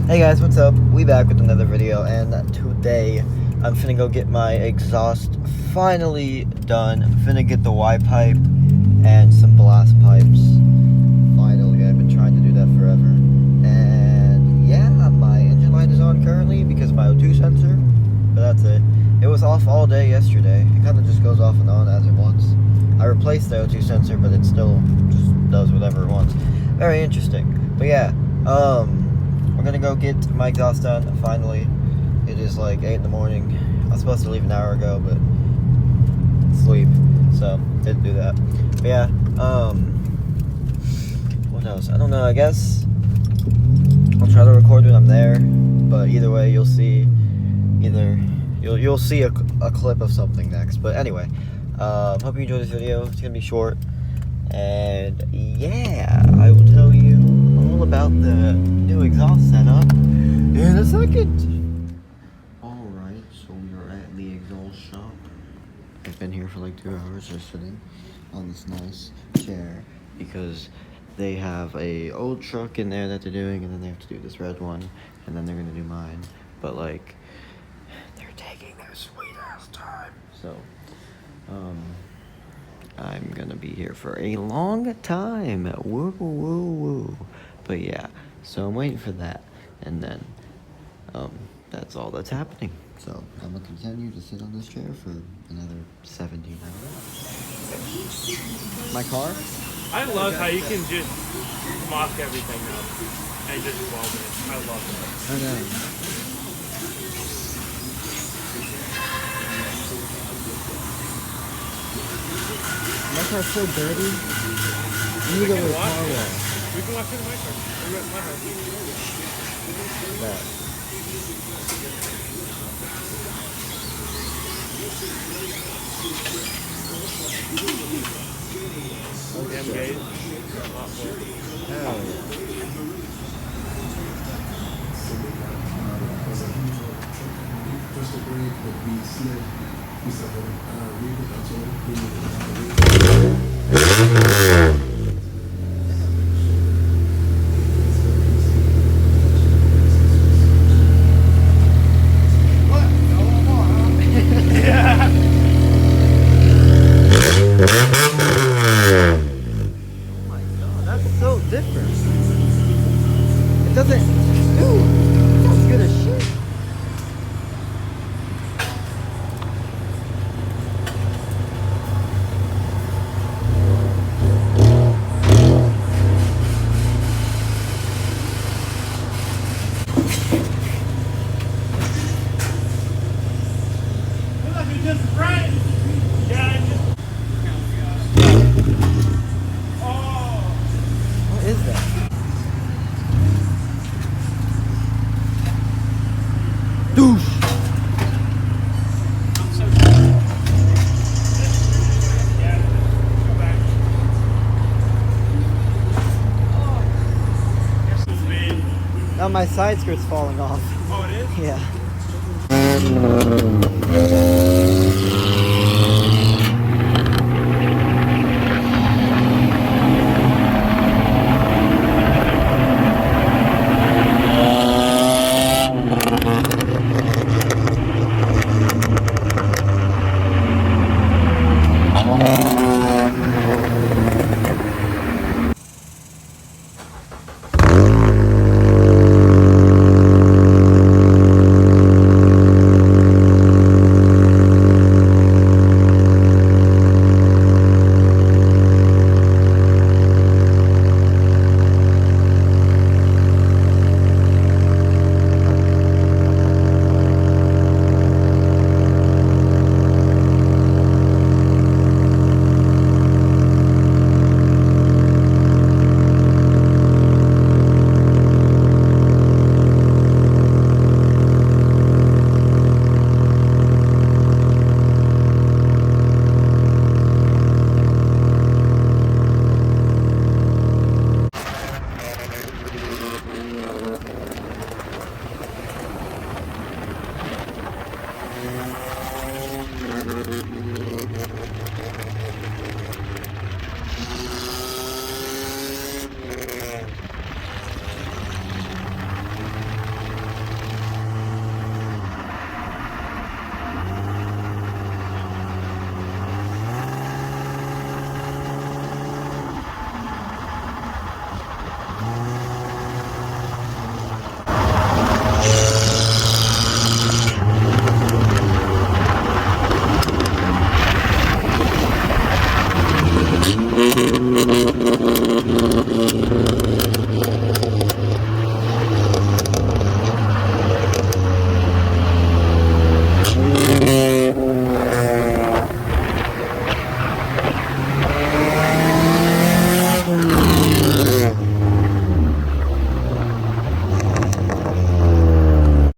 Hey guys, what's up? We back with another video, and today I'm finna go get my exhaust finally done. Finna get the Y pipe and some blast pipes. Finally, I've been trying to do that forever. And yeah, my engine light is on currently because of my O2 sensor, but that's it. It was off all day yesterday. It kind of just goes off and on as it wants. I replaced the O2 sensor, but it still just does whatever it wants. Very interesting. But yeah, we're gonna go get my exhaust done, finally. It is like 8 in the morning. I was supposed to leave an hour ago, but sleep, so didn't do that. But yeah, what else? I don't know, I guess I'll try to record when I'm there, but either way, you'll see you'll see a clip of something next. But anyway, hope you enjoyed this video. It's gonna be short, and yeah, I will tell you all about the new exhaust setup in a second. Alright, so we are at the exhaust shop. I've been here for like 2 hours just sitting on this nice chair because they have a old truck in there that they're doing, and then they have to do this red one, and then they're gonna do mine. But like, they're taking their sweet ass time. So I'm gonna be here for a long time. Woo woo woo. But yeah, so I'm waiting for that, and then that's all that's happening. So I'm gonna continue to sit on this chair for another 17 hours. My car? I love how you can just mock everything up and just weld it. I love it. I know. My car's so dirty. You need to go to the car wash. We can wash it in my car. Or my house. That. Damn gauge. Hell yeah. So different. It doesn't. Dude, it sounds good as shit. What is that? Douche. Now my side skirt's falling off. Oh, it is? Yeah.